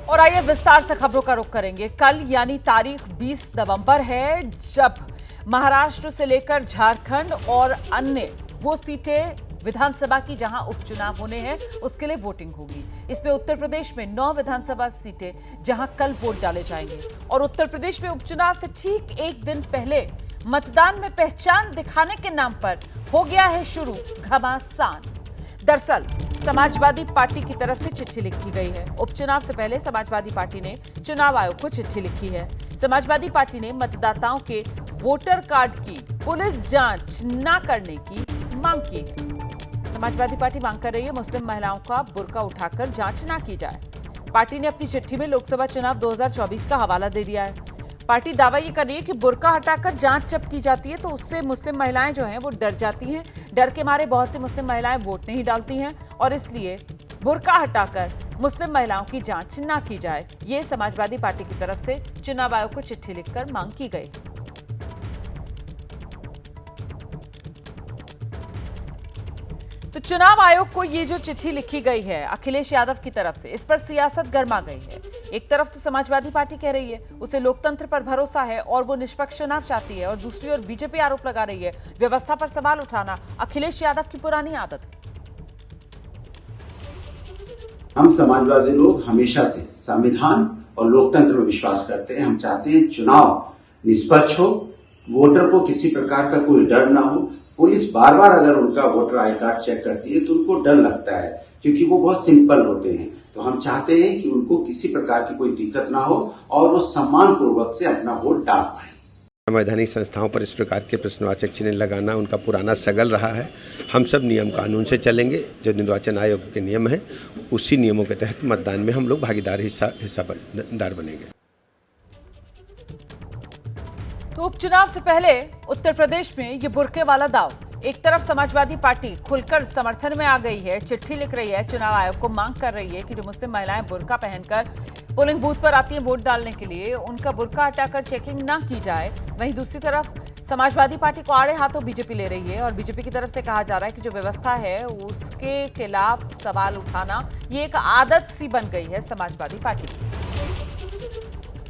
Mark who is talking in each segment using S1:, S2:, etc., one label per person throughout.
S1: और आइए विस्तार से खबरों का रुख करेंगे। कल यानी तारीख 20 नवंबर है जब महाराष्ट्र से लेकर झारखंड और अन्य वो सीटें विधानसभा की जहां उपचुनाव होने हैं उसके लिए वोटिंग होगी। इसमें उत्तर प्रदेश में 9 विधानसभा सीटें जहां कल वोट डाले जाएंगे और उत्तर प्रदेश में उपचुनाव से ठीक एक दिन पहले मतदान में पहचान दिखाने के नाम पर हो गया है शुरू घमासान। दरअसल समाजवादी पार्टी की तरफ से चिट्ठी लिखी गई है। उपचुनाव से पहले समाजवादी पार्टी ने चुनाव आयोग को चिट्ठी लिखी है। समाजवादी पार्टी ने मतदाताओं के वोटर कार्ड की पुलिस जांच न करने की मांग की है। समाजवादी पार्टी मांग कर रही है मुस्लिम महिलाओं का बुर्का उठाकर जांच न की जाए। पार्टी ने अपनी चिट्ठी में लोकसभा चुनाव 2024 का हवाला दे दिया है। पार्टी दावा ये कर रही है कि बुर्का हटाकर जांच जब की जाती है तो उससे मुस्लिम महिलाएं जो हैं वो डर जाती हैं। डर के मारे बहुत सी मुस्लिम महिलाएं वोट नहीं डालती हैं और इसलिए बुर्का हटाकर मुस्लिम महिलाओं की जांच ना की जाए। ये समाजवादी पार्टी की तरफ से चुनाव आयोग को चिट्ठी लिखकर मांग की गई। तो चुनाव आयोग को ये जो चिट्ठी लिखी गई है अखिलेश यादव की तरफ से, इस पर सियासत गर्मा गई है। एक तरफ तो समाजवादी पार्टी कह रही है उसे लोकतंत्र पर भरोसा है और वो निष्पक्ष चुनाव चाहती है और दूसरी ओर बीजेपी आरोप लगा रही है व्यवस्था पर सवाल उठाना अखिलेश यादव की पुरानी आदत है।
S2: हम समाजवादी लोग हमेशा से संविधान और लोकतंत्र में विश्वास करते हैं। हम चाहते हैं चुनाव निष्पक्ष हो, वोटर को किसी प्रकार का कोई डर ना हो। पुलिस बार बार अगर उनका वोटर आई कार्ड चेक करती है तो उनको डर लगता है क्योंकि वो बहुत सिंपल होते हैं। तो हम चाहते हैं कि उनको किसी प्रकार की कोई दिक्कत ना हो और वो सम्मान पूर्वक से अपना वोट डाल पाए।
S3: संवैधानिक संस्थाओं पर इस प्रकार के प्रश्नवाचक चिन्ह लगाना उनका पुराना सगल रहा है। हम सब नियम कानून से चलेंगे। जो निर्वाचन आयोग के नियम है उसी नियमों के तहत मतदान में हम लोग भागीदार हिस्सादार बनेंगे।
S1: तो उपचुनाव से पहले उत्तर प्रदेश में ये बुर्के वाला दाव, एक तरफ समाजवादी पार्टी खुलकर समर्थन में आ गई है, चिट्ठी लिख रही है, चुनाव आयोग को मांग कर रही है कि जो मुस्लिम महिलाएं बुर्का पहनकर पोलिंग बूथ पर आती हैं वोट डालने के लिए उनका बुर्का हटाकर चेकिंग ना की जाए। वहीं दूसरी तरफ समाजवादी पार्टी को आड़े हाथों बीजेपी ले रही है और बीजेपी की तरफ से कहा जा रहा है कि जो व्यवस्था है उसके खिलाफ सवाल उठाना ये एक आदत सी बन गई है समाजवादी पार्टी की।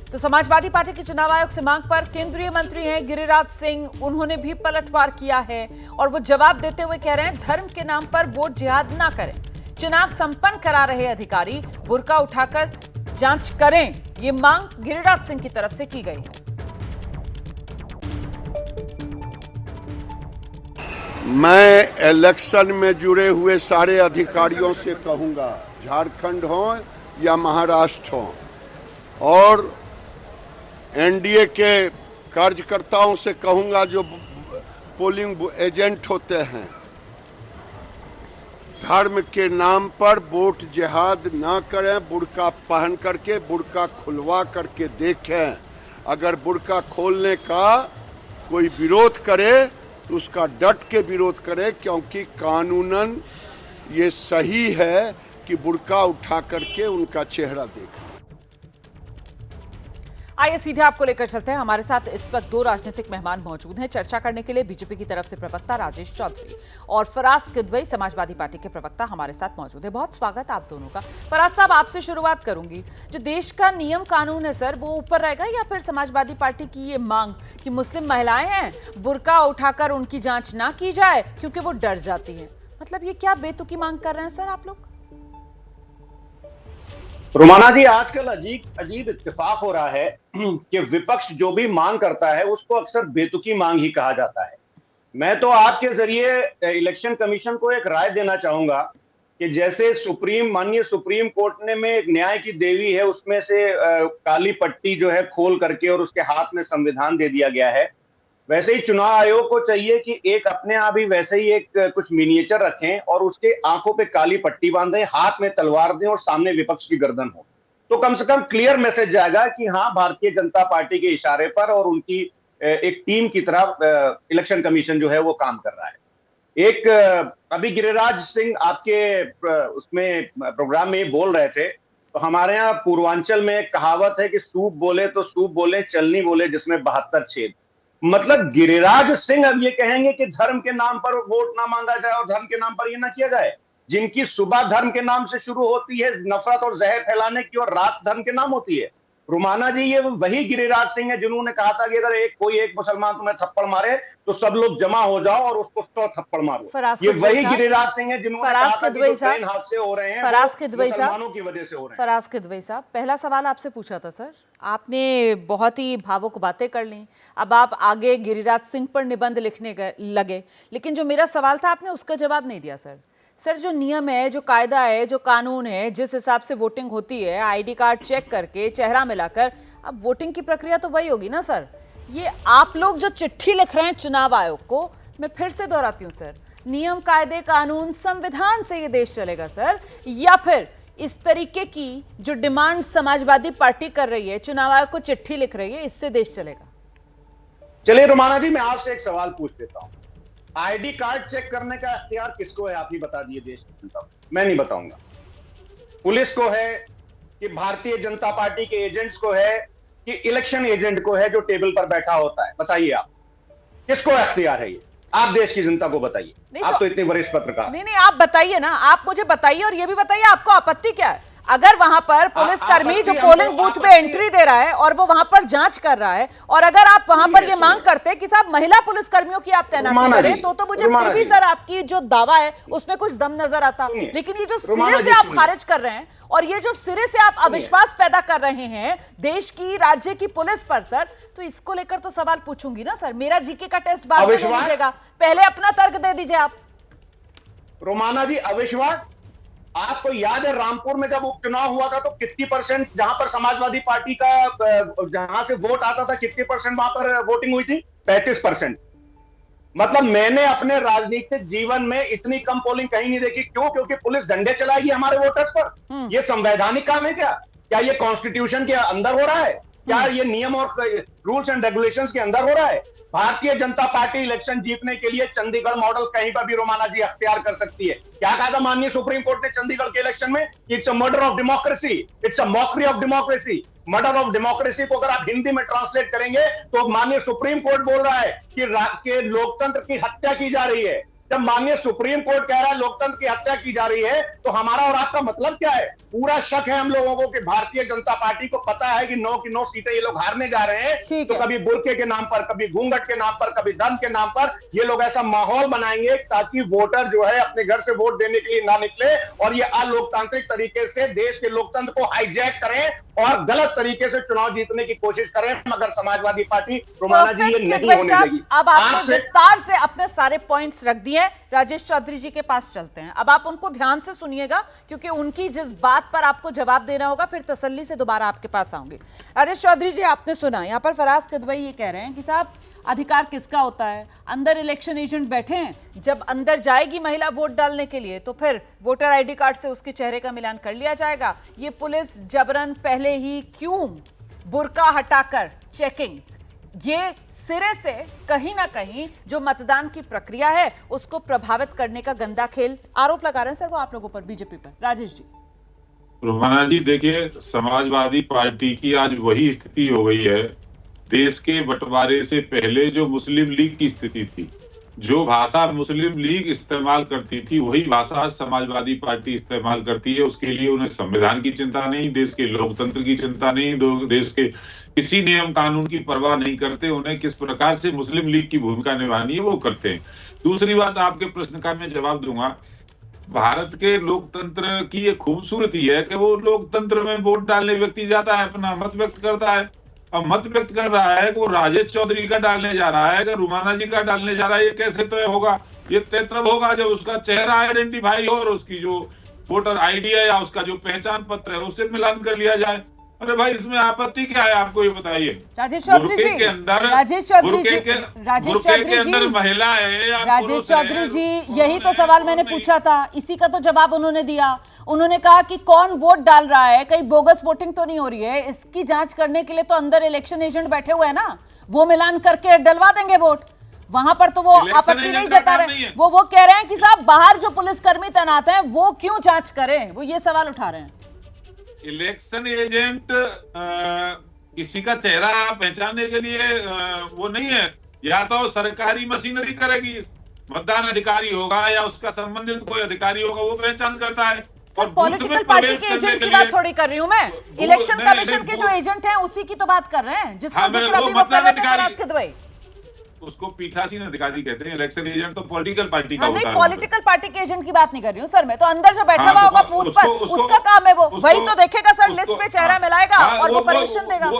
S1: तो समाजवादी पार्टी के चुनाव आयोग से मांग पर केंद्रीय मंत्री हैं गिरिराज सिंह, उन्होंने भी पलटवार किया है और वो जवाब देते हुए कह रहे हैं धर्म के नाम पर वोट जिहाद ना करें। चुनाव संपन्न करा रहे अधिकारी बुर्का उठाकर जांच करें, ये मांग गिरिराज सिंह की तरफ से की गई है।
S4: मैं इलेक्शन में जुड़े हुए सारे अधिकारियों से कहूंगा, झारखंड हो या महाराष्ट्र हो, और एनडीए के कार्यकर्ताओं से कहूंगा जो पोलिंग एजेंट होते हैं, धर्म के नाम पर वोट जिहाद ना करें। बुर्का पहन करके, बुर्का खुलवा करके देखें। अगर बुर्का खोलने का कोई विरोध करे तो उसका डट के विरोध करे, क्योंकि कानूनन ये सही है कि बुर्का उठा करके उनका चेहरा देखें।
S1: आइए सीधे आपको लेकर चलते हैं। हमारे साथ इस वक्त 2 राजनीतिक मेहमान मौजूद हैं। चर्चा करने के लिए बीजेपी की तरफ से प्रवक्ता राजेश चौधरी और फराज किदवई समाजवादी पार्टी के प्रवक्ता हमारे साथ मौजूद है। बहुत स्वागत आप दोनों का। फराज साहब, आपसे शुरुआत करूंगी। जो देश का नियम कानून है सर, वो ऊपर रहेगा या फिर समाजवादी पार्टी की ये मांग कि मुस्लिम महिलाएं हैं बुर्का उठाकर उनकी जांच ना की जाए क्योंकि वो डर जाती है? मतलब ये क्या बेतुकी मांग कर रहे हैं सर आप लोग?
S5: रुमाना जी, आजकल अजीब इत्तेफाक हो रहा है कि विपक्ष जो भी मांग करता है उसको अक्सर बेतुकी मांग ही कहा जाता है। मैं तो आपके जरिए इलेक्शन कमीशन को एक राय देना चाहूंगा कि जैसे माननीय सुप्रीम कोर्ट ने में एक न्याय की देवी है, उसमें से काली पट्टी जो है खोल करके और उसके हाथ में संविधान दे दिया गया है, वैसे ही चुनाव आयोग को चाहिए कि एक अपने आप ही वैसे ही एक कुछ मिनिएचर रखें और उसके आंखों पे काली पट्टी बांधें, हाथ में तलवार दें और सामने विपक्ष की गर्दन हो, तो कम से कम क्लियर मैसेज जाएगा कि हाँ, भारतीय जनता पार्टी के इशारे पर और उनकी एक टीम की तरह इलेक्शन कमीशन जो है वो काम कर रहा है। एक अभी गिरिराज सिंह आपके उसमें प्रोग्राम में बोल रहे थे, तो हमारे यहाँ पूर्वांचल में एक कहावत है कि सूप बोले तो सूप बोले, चलनी बोले जिसमें 72 छेद। मतलब गिरिराज सिंह अब ये कहेंगे कि धर्म के नाम पर वोट ना मांगा जाए और धर्म के नाम पर ये ना किया जाए। जिनकी सुबह धर्म के नाम से शुरू होती है नफरत और जहर फैलाने की, और रात धर्म के नाम होती है। रुमाना जी, ये वही गिरिराज सिंह है जिन्होंने कहा था कि अगर कोई एक मुसलमान तुम्हें थप्पड़ मारे तो सब लोग जमा हो जाओ और उसको 100 थप्पड़ मारो। ये वही गिरिराज सिंह है जिन्होंने कहा था कि जो ट्रेन हादसे हो रहे हैं मुसलमानों की वजह से हो रहे हैं।
S1: फराज किदवई साहब, पहला सवाल आपसे पूछा था सर, आपने बहुत ही भावुक बातें कर ली, अब आप आगे गिरिराज सिंह पर निबंध लिखने लगे, लेकिन जो मेरा सवाल था आपने उसका जवाब नहीं दिया सर। सर, जो नियम है, जो कायदा है, जो कानून है, जिस हिसाब से वोटिंग होती है, आईडी कार्ड चेक करके चेहरा मिलाकर, अब वोटिंग की प्रक्रिया तो वही होगी ना सर। ये आप लोग जो चिट्ठी लिख रहे हैं चुनाव आयोग को, मैं फिर से दोहराती हूँ सर, नियम, कायदे, कानून, संविधान से ये देश चलेगा सर, या फिर इस तरीके की जो डिमांड समाजवादी पार्टी कर रही है, चुनाव आयोग को चिट्ठी लिख रही है, इससे देश चलेगा?
S5: चलिए रुमाना जी, मैं आपसे एक सवाल पूछ लेता हूं, आईडी कार्ड चेक करने का इख्तियार किसको है? आप ही बता दिए देश की जनता को, मैं नहीं बताऊंगा। पुलिस को है कि भारतीय जनता पार्टी के एजेंट्स को है कि इलेक्शन एजेंट को है जो टेबल पर बैठा होता है? बताइए आप, किसको इख्तियार है ये? आप देश की जनता को बताइए, आप तो इतने वरिष्ठ पत्रकार।
S1: नहीं, आप बताइए ना, आप मुझे बताइए, और ये भी बताइए आपको आपत्ति क्या है अगर वहां पर पुलिसकर्मी जो पोलिंग बूथ में एंट्री दे रहा है और वो वहां पर जांच कर रहा है, और अगर आप वहां पर ये मांग करते हैं कि साहब महिला पुलिसकर्मियों की आप तैनाती करें, तो मुझे फिर भी सर आपकी जो दावा है उसमें कुछ दम नजर आता। लेकिन ये जो सिरे से आप खारिज कर रहे हैं और ये जो सिरे से आप अविश्वास पैदा कर रहे हैं देश की, राज्य की पुलिस पर सर, तो इसको लेकर तो सवाल पूछूंगी ना सर। मेरा जीके का टेस्ट बाद में दीजिएगा, पहले अपना तर्क दे दीजिए आप।
S5: रोमाना जी, अविश्वास, आपको याद है रामपुर में जब उपचुनाव हुआ था तो कितनी परसेंट, जहां पर समाजवादी पार्टी का जहां से वोट आता था, कितनी परसेंट वहां पर वोटिंग हुई थी? 35%। मतलब मैंने अपने राजनीतिक जीवन में इतनी कम पोलिंग कहीं नहीं देखी। क्यों? क्योंकि पुलिस डंडे चलाएगी हमारे वोटर्स पर। यह संवैधानिक काम है क्या? क्या ये कॉन्स्टिट्यूशन के अंदर हो रहा है? क्या ये नियम और रूल्स एंड रेगुलेशंस के अंदर हो रहा है? भारतीय जनता पार्टी इलेक्शन जीतने के लिए चंडीगढ़ मॉडल कहीं पर भी रोमाना जी अख्तियार कर सकती है। क्या कहा था माननीय सुप्रीम कोर्ट ने चंडीगढ़ के इलेक्शन में? It's a murder of democracy, it's a mockery of democracy. Murder of democracy को अगर आप हिंदी में ट्रांसलेट करेंगे तो माननीय सुप्रीम कोर्ट बोल रहा है कि लोकतंत्र की हत्या की जा रही है। जब माननीय सुप्रीम कोर्ट कह रहा है लोकतंत्र की हत्या की जा रही है, तो हमारा और आपका मतलब क्या है? पूरा शक है हम लोगों को कि भारतीय जनता पार्टी को पता है कि 9 की 9 सीटें ये लोग हारने जा रहे हैं। तो कभी बुर्के के नाम पर, कभी घूंघट के नाम पर, कभी धर्म के नाम पर ये लोग ऐसा माहौल बनाएंगे ताकि वोटर जो है अपने घर से वोट देने के लिए ना निकले और ये अलोकतांत्रिक तरीके से देश के लोकतंत्र को हाईजैक करें और गलत तरीके से चुनाव जीतने की कोशिश करें। मगर समाजवादी पार्टी रोमाना जी ये नहीं होने देगी।
S1: अब आपने विस्तार से अपने सारे पॉइंट्स रख दिए। राजेश चौधरी जी के पास चलते हैं, अब आप उनको ध्यान से सुनिएगा क्योंकि उनकी जिस बात पर आपको जवाब देना होगा फिर तसल्ली से दोबारा आपके पास आऊंगी। राजेश चौधरी जी, आपने सुना यहाँ पर फराज किदवई ये कह रहे हैं कि साहब अधिकार किसका होता है? अंदर इलेक्शन एजेंट बैठे हैं, जब अंदर जाएगी महिला वोट डालने के लिए तो फिर वोटर आईडी कार्ड से उसके चेहरे का मिलान कर लिया जाएगा। ये पुलिस जबरन पहले ही क्यों बुर्का हटाकर चेकिंग, ये सिरे से कहीं ना कहीं जो मतदान की प्रक्रिया है उसको प्रभावित करने का गंदा खेल आरोप लगा रहे हैं सर वो आप लोगों पर, बीजेपी पर। राजेश जी।
S6: रोमाना जी, देखिए समाजवादी पार्टी की आज वही स्थिति हो गई है देश के बंटवारे से पहले जो मुस्लिम लीग की स्थिति थी। जो भाषा मुस्लिम लीग इस्तेमाल करती थी वही भाषा समाजवादी पार्टी इस्तेमाल करती है। उसके लिए उन्हें संविधान की चिंता नहीं, देश के लोकतंत्र की चिंता नहीं, देश के किसी नियम कानून की परवाह नहीं करते। उन्हें किस प्रकार से मुस्लिम लीग की भूमिका निभानी है वो करते हैं। दूसरी बात, आपके प्रश्न का मैं जवाब दूंगा। भारत के लोकतंत्र की एक खूबसूरती है कि वो लोकतंत्र में वोट डालने व्यक्ति जाता है, अपना मत व्यक्त करता है। अब मत व्यक्त कर रहा है कि वो राजेश चौधरी का डालने जा रहा है कि रुमाना जी का डालने जा रहा है, ये कैसे तय होगा? ये तय तब होगा जब उसका चेहरा आइडेंटिफाई हो और उसकी जो वोटर आईडी है या उसका जो पहचान पत्र है उससे मिलान कर लिया जाए। अरे भाई, इसमें आपत्ति क्या है? आपको ये बताइए।
S1: राजेश चौधरी जी, राजेश चौधरी जी, राजेश चौधरी जी,
S6: महिला है या
S1: राजेश चौधरी जी, यही तो सवाल मैंने पूछा था, इसी का तो जवाब उन्होंने दिया। उन्होंने कहा कि कौन वोट डाल रहा है, कहीं बोगस वोटिंग तो नहीं हो रही है, इसकी जांच करने के लिए तो अंदर इलेक्शन एजेंट बैठे हुए हैं ना, वो मिलान करके डलवा देंगे वोट। वहां पर तो वो आपत्ति नहीं जता रहे, वो कह रहे हैं कि साहब बाहर जो पुलिसकर्मी तैनात हैं वो क्यों जांच करें, वो ये सवाल उठा रहे हैं।
S6: इलेक्शन एजेंट किसी का चेहरा पहचानने के लिए वो नहीं है, या तो सरकारी मशीनरी करेगी मतदान अधिकारी होगा या उसका संबंधित कोई अधिकारी होगा, वो पहचान करता है।
S1: सर, पॉलिटिकल पार्टी के एजेंट की बात थोड़ी कर रही हूँ मैं, इलेक्शन कमीशन के जो एजेंट हैं उसी की तो बात कर रहे हैं, जिसका जिक्र अभी वो कर रहे थे फराज किदवई।
S6: उसको पीठासीन अधिकारी कहते हैं, इलेक्शन एजेंट तो पॉलिटिकल पार्टी का होता है।
S1: पॉलिटिकल पार्टी के एजेंट की बात नहीं कर रही हूँ सर, मैं तो अंदर जो बैठा हुआ होगा बूथ पर, उसका काम है वो, वही तो देखेगा सर, लिस्ट में चेहरा मिलाएगा और वो परमिशन देगा।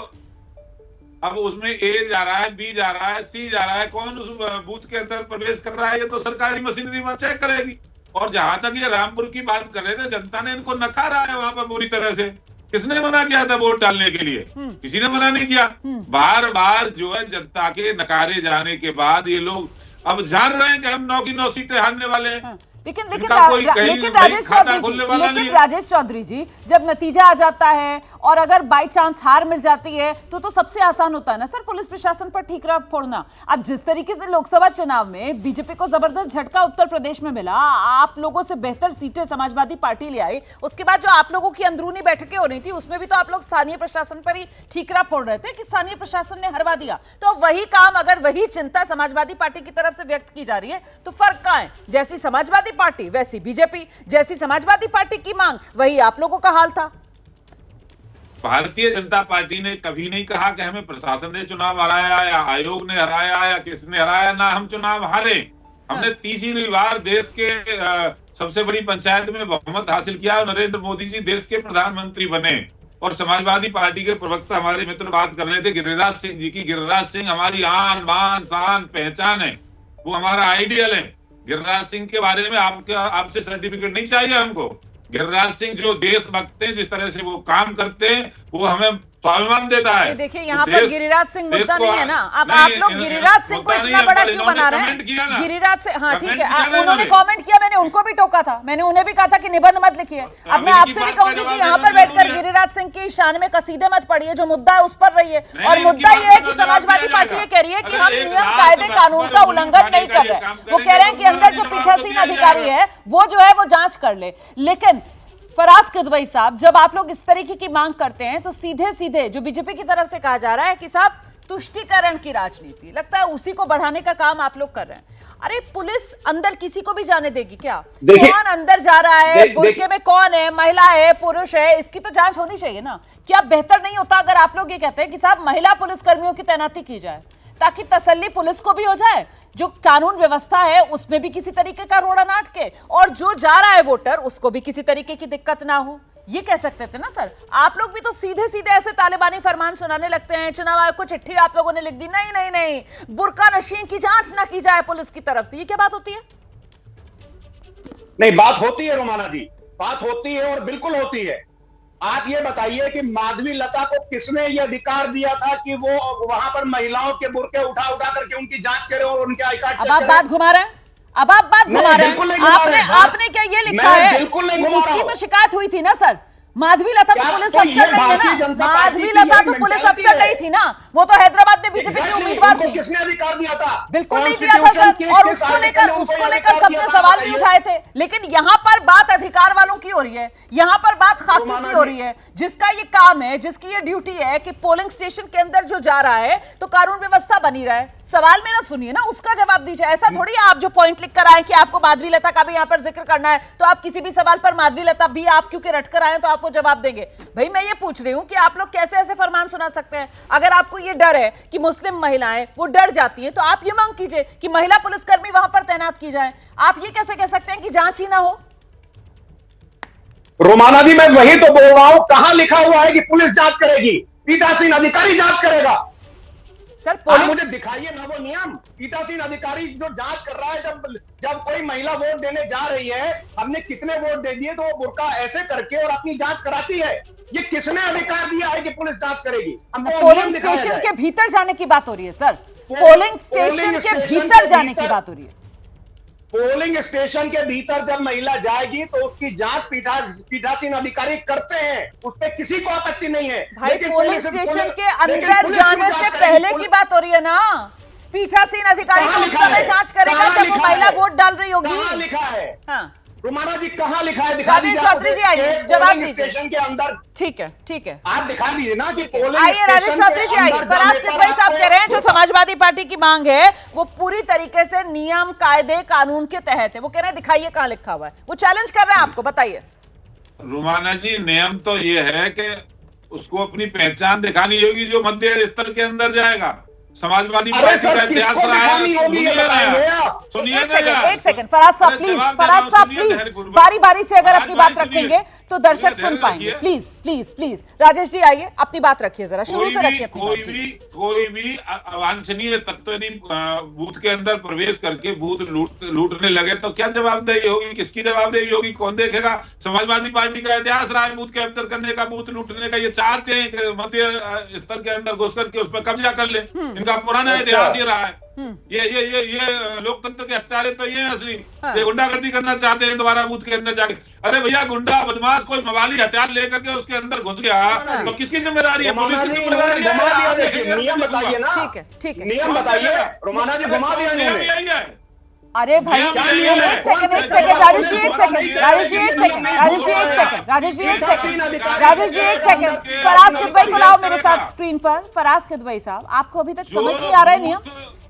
S6: अब उसमें ए जा रहा है, बी जा रहा है, सी जा रहा है, कौन उस बूथ के अंदर प्रवेश कर रहा है, ये तो सरकारी मशीनरी वहां चेक करेगी। और जहां तक ये रामपुर की बात कर रहे थे, जनता ने इनको नकारा है वहां पर पूरी तरह से। किसने मना किया था वोट डालने के लिए? किसी ने मना नहीं किया। बार बार जो है जनता के नकारे जाने के बाद ये लोग अब जान रहे हैं कि हम 9 की 9 सीटें हारने वाले हैं।
S1: लेकिन राजेश चौधरी जी, जब नतीजा आ जाता है और अगर बाई चांस हार मिल जाती है तो सबसे आसान होता है ना सर पुलिस प्रशासन पर ठीकरा फोड़ना। अब जिस तरीके से लोकसभा चुनाव में बीजेपी को जबरदस्त झटका उत्तर प्रदेश में मिला, आप लोगों से बेहतर सीटें समाजवादी पार्टी ले आई, उसके बाद जो आप लोगों की अंदरूनी बैठकें हो रही थी उसमें भी तो आप लोग स्थानीय प्रशासन पर ही ठीकरा फोड़ रहे थे कि स्थानीय प्रशासन ने हरवा दिया। तो वही काम, अगर वही चिंता समाजवादी पार्टी की तरफ से व्यक्त की जा रही है तो फर्क कहां है? जैसी समाजवादी पार्टी वैसी बीजेपी, जैसी समाजवादी पार्टी की मांग वही आप लोगों का हाल था।
S6: भारतीय जनता पार्टी ने कभी नहीं कहा कि हमें प्रशासन ने चुनाव हराया या आयोग ने हराया या किसने हराया, ना हम चुनाव हारे। हमने तीसरी बार देश के सबसे बड़ी पंचायत में बहुमत हासिल किया और नरेंद्र मोदी जी देश के प्रधानमंत्री बने। और समाजवादी पार्टी के प्रवक्ता हमारे मित्र बात कर रहे थे गिरिराज सिंह जी की। गिरिराज सिंह हमारी आन बान शान पहचान है, वो हमारा आइडियल है। गिरिराज सिंह के बारे में आपसे सर्टिफिकेट नहीं चाहिए हमको। गिरिराज सिंह जो देशभक्त हैं, जिस तरह से वो काम करते हैं, वो हमें स्वाभिमान देता है।
S1: देखिए यहाँ पर गिरिराज सिंह मुद्दा नहीं है ना। अब आप लोग गिरिराज सिंह को इतना बड़ा क्यों बना रहे हैं? गिरिराज से, हाँ ठीक है, उन्होंने कमेंट किया, मैंने उनको भी टोका था, मैंने उन्हें भी कहा था कि निबंध मत लिखिए। अब मैं आपसे भी कहूंगी कि यहाँ पर बैठकर गिरिराज सिंह की शान में कसीदे मत पढ़िए, जो मुद्दा है उस पर रहिए। और मुद्दा ये है कि समाजवादी पार्टी ये कह रही है कि हम नियम कायदे कानून का उल्लंघन नहीं कर रहे। वो कह रहे हैं कि अंदर जो पीठासीन अधिकारी है वो जो है वो जांच कर ले। लेकिन फराज किदवई साहब, जब आप लोग इस तरीके की मांग करते हैं तो सीधे सीधे जो बीजेपी की तरफ से कहा जा रहा है कि साहब तुष्टीकरण की राजनीति, लगता है उसी को बढ़ाने का काम आप लोग कर रहे हैं। अरे पुलिस अंदर किसी को भी जाने देगी क्या? कौन अंदर जा रहा है, बुर्के में कौन है, महिला है, पुरुष है, इसकी तो जांच होनी चाहिए ना। क्या बेहतर नहीं होता अगर आप लोग ये कहते हैं कि साहब महिला पुलिस कर्मियों की तैनाती की जाए, ताकि तसल्ली पुलिस को भी हो जाए, जो कानून व्यवस्था है उसमें भी किसी तरीके का रोड़ा ना अटके, और जो जा रहा है वोटर उसको भी किसी तरीके की दिक्कत ना हो। ये कह सकते थे ना सर। आप लोग भी तो सीधे सीधे ऐसे तालिबानी फरमान सुनाने लगते हैं। चुनाव आयोग को चिट्ठी आप लोगों ने लिख दी, नहीं नहीं नहीं, बुर्का नशीं की जांच ना की जाए पुलिस की तरफ से। ये क्या बात होती है?
S5: नहीं, बात होती है रोमाना जी, बात होती है और बिल्कुल होती है। आप ये बताइए कि माधवी लता को किसने ये अधिकार दिया था कि वो वहां पर महिलाओं के बुर्के उठा उठा करके उनकी जांच करे और उनके आई कार्ड?
S1: अब आप बात घुमा रहे हैं, अब आप बात घुमा रहे हैं। आपने क्या ये लिखा है? उसकी तो शिकायत हुई थी ना सर। माधवी लता तो पुलिस अफसर नहीं है ना। माधवी लता तो पुलिस अफसर नहीं थी ना, वो तो हैदराबाद में बीजेपी की उम्मीदवार थी।
S5: किसने अधिकार दिया था?
S1: बिल्कुल नहीं दिया था सर। और उसको लेकर सबने सवाल भी उठाए थे। लेकिन यहाँ पर बात अधिकार वालों की हो रही है, यहाँ पर बात खाकी की हो रही है, जिसका ये काम है, जिसकी ये ड्यूटी है कि पोलिंग स्टेशन के अंदर जो जा रहा है तो कानून व्यवस्था बनी रहे। सवाल मेरा सुनिए ना, उसका जवाब दीजिए। ऐसा थोड़ी आप जो पॉइंट लिख कर आए कि आपको माधवी लता का भी यहाँ पर जिक्र करना है, तो आप किसी भी सवाल पर माधवी लता भी आप क्योंकि रट कर आए तो आप वो जवाब देंगे। भाई मैं ये पूछ रही हूँ कि आप लोग कैसे ऐसे फरमान सुना सकते हैं? अगर आपको ये डर है कि मुस्लिम महिलाएं वो डर जाती हैं, तो आप ये मांग कीजिए कि महिला पुलिसकर्मी वहां पर तैनात की जाए। आप ये कैसे कह सकते हैं कि जांच ही ना हो?
S5: रोमाना जी, मैं वही तो बोल रहा हूं, कहां लिखा हुआ है कि पुलिस जांच करेगी? पीठासीन अधिकारी जांच करेगा
S1: सर।
S5: मुझे दिखाइए ना वो नियम। पीठासीन अधिकारी जो जांच कर रहा है, जब कोई महिला वोट देने जा रही है, हमने कितने वोट दे दिए, तो वो बुर्का ऐसे करके और अपनी जांच कराती है। ये किसने अधिकार दिया है कि पुलिस जांच करेगी?
S1: पोलिंग स्टेशन के भीतर जाने की बात हो रही है सर। पोलिंग स्टेशन के भीतर जाने की बात हो रही है।
S5: पोलिंग स्टेशन के भीतर जब महिला जाएगी तो उसकी जांच पीठासीन अधिकारी करते हैं, उस पर किसी को आपत्ति नहीं है।
S1: भाई पोलिंग स्टेशन के अंदर जाने से पहले की बात हो रही है ना। पीठासीन अधिकारी उस समय जांच करेगा जब वो महिला वोट डाल रही होगी।
S5: लिखा है,
S1: हाँ
S5: रोमाना जी कहाँ लिखा है? दिखा
S1: राजेश
S5: दीजिए।
S1: चौधरी जी आइए, जवाब दीजिए।
S5: स्टेशन के अंदर
S1: ठीक है, ठीक है,
S5: आप दिखा दीजिए ना कि
S1: आइए राजेश चौधरी जी आइए। फराज किदवई साहब कह रहे हैं जो समाजवादी पार्टी की मांग है वो पूरी तरीके से नियम कायदे कानून के तहत है। वो कह रहे हैं दिखाइए कहाँ लिखा हुआ है, वो चैलेंज कर रहे हैं आपको, बताइए।
S6: रुमाना जी, नियम तो ये है कि उसको अपनी पहचान दिखानी होगी जो मध्य स्तर के अंदर जाएगा। समाजवादी पार्टी का इतिहास रहा है, सुनिए ना।
S1: एक सेकंड फराज साहब प्लीज बारी बारी से अगर अपनी बात रखेंगे तो दर्शक सुन पाएंगे। Please please please Rajesh ji आइए, अपनी बात रखिए, जरा शुरू से रखिए अपनी बात।
S6: कोई भी अवांछनीय तत्व यदि बूथ के अंदर प्रवेश करके बूथ लूटने लगे तो क्या जवाबदेही होगी? किसकी जवाबदेही होगी? कौन देखेगा? समाजवादी पार्टी का इतिहास रहा है बूथ कैप्चर करने का, बूथ लूटने का। ये चाहते हैं कि मध्य स्तर के अंदर घुस करके उस पर कब्जा कर ले। इनका पुराना इतिहास ही रहा है। ये लोकतंत्र के हत्यारे तो ये असली ये गुंडागर्दी करना चाहते हैं दोबारा बूथ के अंदर जाके। अरे भैया, गुंडा बदमाश कोई मवाली हथियार लेकर के उसके अंदर घुस गया तो किसकी जिम्मेदारी है? पुलिस की जिम्मेदारी है।
S5: नियम बताइए ना।
S1: ठीक है, ठीक है,
S5: नियम बताइए। रोमाना जी घुमा दिया इन्होंने।
S1: अरे भाई एक सेकंड राजेश जी, एक सेकंड राजेश जी, एक सेकंड राजेश जी, एक सेकंड राजेश जी, एक सेकंड राजेश जी, एक सेकंड फराज किदवई को लाओ मेरे साथ स्क्रीन पर। फराज किदवई साहब, आपको अभी तक समझ नहीं आ रहा है नियम?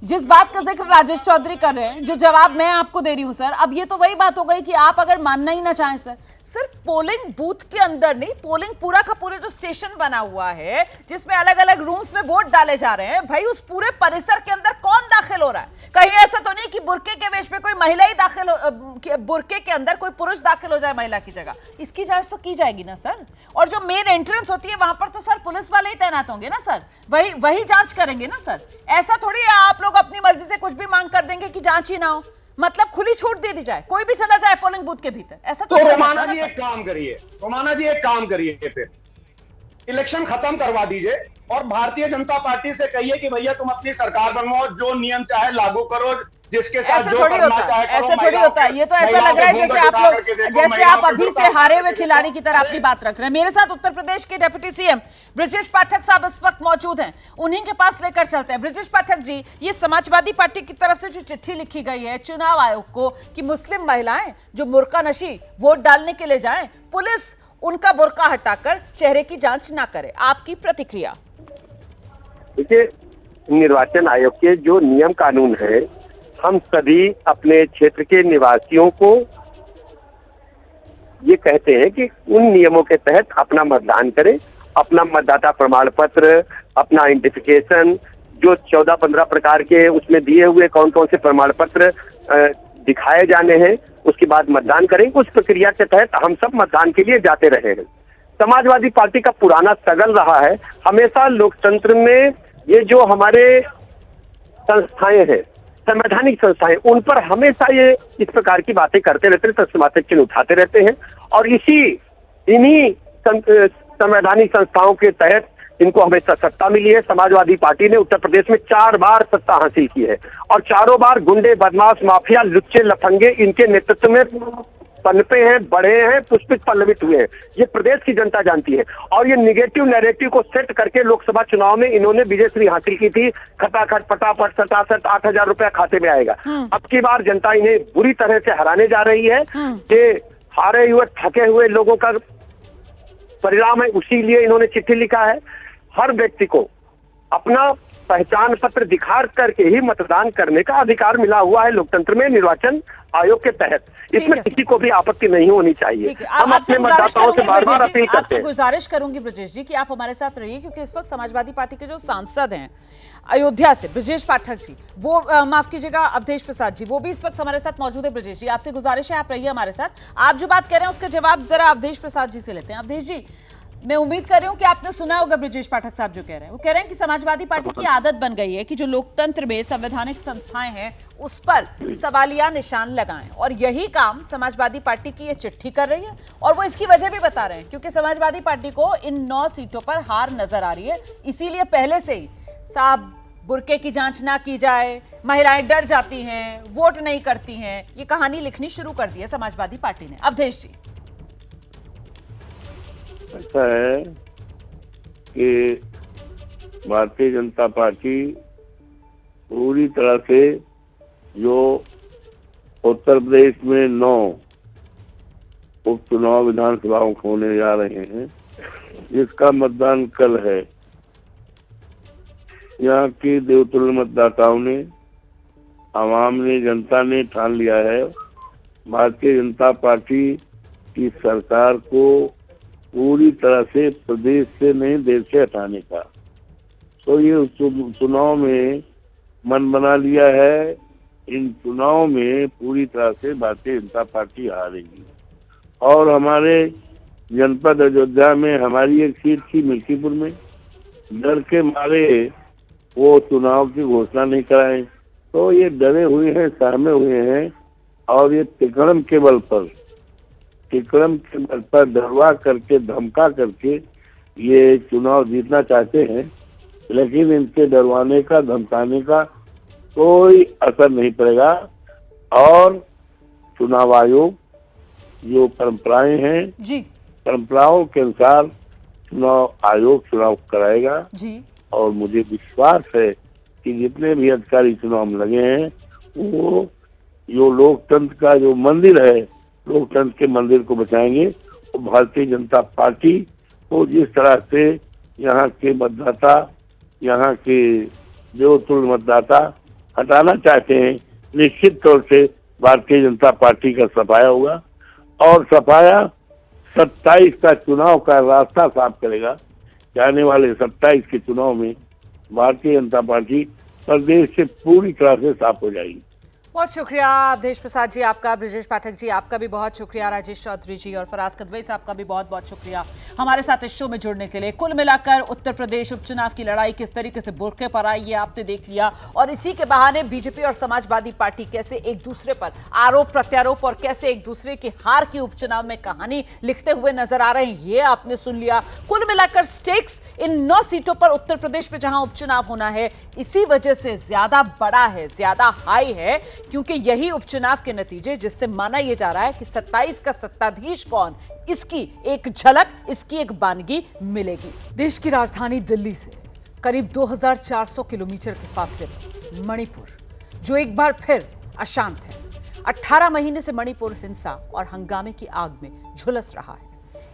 S1: जिस बात का जिक्र राजेश चौधरी कर रहे हैं, जो जवाब मैं आपको दे रही हूं सर, अब ये तो वही बात हो गई कि आप अगर मानना ही ना चाहें सर, सिर्फ पोलिंग बूथ के अंदर नहीं, पोलिंग पूरा का पूरा जो स्टेशन बना हुआ है जिसमें अलग अलग रूम्स में वोट डाले जा रहे हैं, भाई उस पूरे परिसर के अंदर कौन दाखिल हो रहा है? कहीं ऐसा तो नहीं कि बुरके के वेश में कोई महिला ही दाखिल हो, बुरके के अंदर कोई पुरुष दाखिल हो जाए महिला की जगह? इसकी जांच तो की जाएगी ना सर। और जो मेन एंट्रेंस होती है वहां पर तो सर पुलिस वाले ही तैनात होंगे ना सर, वही जांच करेंगे ना सर। ऐसा थोड़ी है आप लोग अपनी मर्जी से कुछ भी मांग कर देंगे कि जांच ही ना हो, मतलब खुली छूट दे दी जाए, कोई भी चला जाए पोलिंग बूथ के भीतर। ऐसा
S5: तो रोमाना जी एक काम करिए, रोमाना जी एक काम करिए, फिर इलेक्शन खत्म करवा दीजिए और भारतीय जनता पार्टी से कहिए कि भैया तुम अपनी सरकार बनवाओ, जो नियम चाहे लागू करो, जिसके साथ जो करना चाहे करो।
S1: ऐसे थोड़ी होता है। ये तो ऐसा लग रहा है जैसे आप लोग, जैसे आप अभी से हारे हुए खिलाड़ी की तरह अपनी बात रख रहे हैं। मेरे साथ उत्तर प्रदेश के डिप्टी सीएम ब्रजेश पाठक साहब इस वक्त मौजूद हैं, उन्हीं के पास लेकर चलते हैं। ब्रजेश पाठक जी, ये समाजवादी पार्टी की तरफ से जो चिट्ठी लिखी गई है चुनाव आयोग को कि मुस्लिम महिलाएं जो बुर्का नशी वोट डालने के लिए जाएं, पुलिस उनका बुर्का हटाकर चेहरे की जांच ना करे, आपकी प्रतिक्रिया?
S7: देखिए, निर्वाचन आयोग के जो नियम कानून है, हम सभी अपने क्षेत्र के निवासियों को ये कहते हैं कि उन नियमों के तहत अपना मतदान करें, अपना मतदाता प्रमाण पत्र, अपना आइडेंटिफिकेशन, जो 14-15 प्रकार के उसमें दिए हुए कौन कौन से प्रमाण पत्र दिखाए जाने हैं, उसके बाद मतदान करें। उस प्रक्रिया के तहत हम सब मतदान के लिए जाते रहे हैं। समाजवादी पार्टी का पुराना सगल रहा है, हमेशा लोकतंत्र में ये जो हमारे संस्थाएं हैं, संवैधानिक संस्थाएं, उन पर हमेशा ये इस प्रकार की बातें करते रहते हैं, प्रश्नवाचक चिन्ह उठाते रहते हैं। और इन्हीं संवैधानिक संस्थाओं के तहत इनको हमेशा सत्ता मिली है। समाजवादी पार्टी ने उत्तर प्रदेश में 4 बार सत्ता हासिल की है और चारों बार गुंडे, बदमाश, माफिया, लुच्चे, लफंगे इनके नेतृत्व में पनपे हैं, बढ़े हैं, पुष्पित पल्लवित हुए हैं। ये प्रदेश की जनता जानती है। और ये निगेटिव नैरेटिव को सेट करके लोकसभा चुनाव में इन्होंने विजयश्री हासिल की थी, खटाखट फटाफट सटासट 8,000 रुपया खाते में आएगा। अब की बार जनता इन्हें बुरी तरह से हराने जा रही है। कि हारे हुए थके हुए लोगों का परिणाम है, उसी लिए इन्होंने चिट्ठी लिखा है। हर व्यक्ति को अपना पहचान पत्र दिखा करके ही मतदान करने का अधिकार मिला हुआ है लोकतंत्र में, निर्वाचन आयोग के तहत। इसमें किसी को भी आपत्ति नहीं होनी चाहिए। हम अपने मतदाताओं से बार बार अपील करते हैं।
S1: गुजारिश करूंगी ब्रजेश जी कि आप हमारे साथ रहिए, क्योंकि इस वक्त समाजवादी पार्टी के जो सांसद हैं अयोध्या से, ब्रजेश पाठक जी, वो माफ कीजिएगा अवधेश प्रसाद जी, वो भी इस वक्त हमारे साथ मौजूद है। ब्रजेश जी, आपसे गुजारिश है आप रहिए हमारे साथ। आप जो बात कर रहे हैं उसका जवाब जरा अवधेश प्रसाद जी से लेते हैं। अवधेश जी, मैं उम्मीद कर रही हूं कि आपने सुना होगा ब्रजेश पाठक साहब जो कह रहे हैं। वो कह रहे हैं कि समाजवादी पार्टी की आदत बन गई है कि जो लोकतंत्र में संवैधानिक संस्थाएं हैं उस पर सवालिया निशान लगाएं, और यही काम समाजवादी पार्टी की ये चिट्ठी कर रही है। और वो इसकी वजह भी बता रहे हैं क्योंकि समाजवादी पार्टी को इन 9 सीटों पर हार नजर आ रही है, इसीलिए पहले से ही साहब बुरके की जांच ना की जाए, महिलाएं डर जाती हैं, वोट नहीं करती हैं, ये कहानी लिखनी शुरू कर दी है समाजवादी पार्टी ने। अवधेश जी,
S8: ऐसा है कि भारतीय जनता पार्टी पूरी तरह से जो उत्तर प्रदेश में 9 उपचुनाव विधानसभाओं के होने जा रहे हैं, जिसका मतदान कल है। यहाँ के देवतुल्य मतदाताओं ने, आवाम ने, जनता ने ठान लिया है भारतीय जनता पार्टी की सरकार को पूरी तरह से प्रदेश से नहीं देश से हटाने का। तो ये चुनाव में मन बना लिया है, इन चुनाव में पूरी तरह से भारतीय जनता पार्टी हारेगी। और हमारे जनपद अयोध्या में हमारी एक सीट थी मिल्कीपुर में, डर के मारे वो चुनाव की घोषणा नहीं कराए। तो ये डरे हुए हैं, सहमे हुए हैं और ये तिकड़म के बल पर डरवा करके, धमका करके ये चुनाव जीतना चाहते हैं। लेकिन इनके डरवाने का, धमकाने का कोई असर नहीं पड़ेगा। और चुनाव आयोग जो परंपराएं हैं
S1: जी,
S8: परंपराओं के अनुसार चुनाव आयोग चुनाव कराएगा
S1: जी।
S8: और मुझे विश्वास है कि जितने भी अधिकारी चुनाव में लगे हैं वो जो लोकतंत्र का जो मंदिर है, लोकतंत्र के मंदिर को बचाएंगे। और भारतीय जनता पार्टी को जिस तरह से यहाँ के मतदाता, यहाँ के देवतुल्य मतदाता हटाना चाहते हैं, निश्चित तौर से भारतीय जनता पार्टी का सफाया होगा। और सफाया 27 का चुनाव का रास्ता साफ करेगा। आने वाले 27 के चुनाव में भारतीय जनता पार्टी प्रदेश से पूरी तरह से साफ हो जाएगी।
S1: बहुत शुक्रिया अवधेश प्रसाद जी आपका, ब्रजेश पाठक जी आपका भी बहुत शुक्रिया, राजेश चौधरी जी और फराज कदवई साहब का भी बहुत बहुत शुक्रिया हमारे साथ इस शो में जुड़ने के लिए। कुल मिलाकर उत्तर प्रदेश उपचुनाव की लड़ाई किस तरीके से बुरके पर आई ये आपने देख लिया, और इसी के बहाने बीजेपी और समाजवादी पार्टी कैसे एक दूसरे पर आरोप प्रत्यारोप और कैसे एक दूसरे की हार की उपचुनाव में कहानी लिखते हुए नजर आ रहे हैं, ये आपने सुन लिया। कुल मिलाकर स्टेक्स इन 9 सीटों पर उत्तर प्रदेश में जहां उपचुनाव होना है, इसी वजह से ज्यादा बड़ा है, ज्यादा हाई है, क्योंकि यही उपचुनाव के नतीजे जिससे माना यह जा रहा है कि 27 का सत्ताधीश कौन, इसकी एक झलक, इसकी एक बानगी मिलेगी। देश की राजधानी दिल्ली से करीब 2400 किलोमीटर के फासले पर मणिपुर, जो एक बार फिर अशांत है। 18 महीने से मणिपुर हिंसा और हंगामे की आग में झुलस रहा है।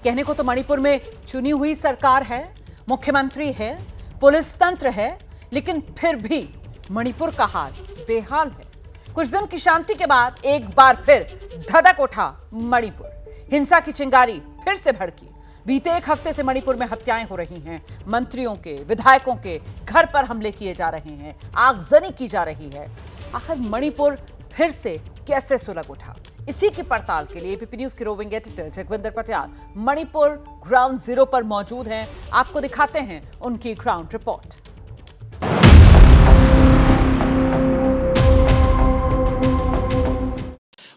S1: कहने को तो मणिपुर में चुनी हुई सरकार है, मुख्यमंत्री है, पुलिस तंत्र है, लेकिन फिर भी मणिपुर का हाल बेहाल है। कुछ दिन की शांति के बाद एक बार फिर धधक उठा मणिपुर, हिंसा की चिंगारी फिर से भड़की। बीते एक हफ्ते से मणिपुर में हत्याएं हो रही हैं, मंत्रियों के, विधायकों के घर पर हमले किए जा रहे हैं, आगजनी की जा रही है। आखिर मणिपुर फिर से कैसे सुलग उठा, इसी की पड़ताल के लिए एबीपी न्यूज के roving editor Jagvinder Patiyal Manipur ground zero पर मौजूद हैं। आपको दिखाते हैं उनकी ग्राउंड रिपोर्ट।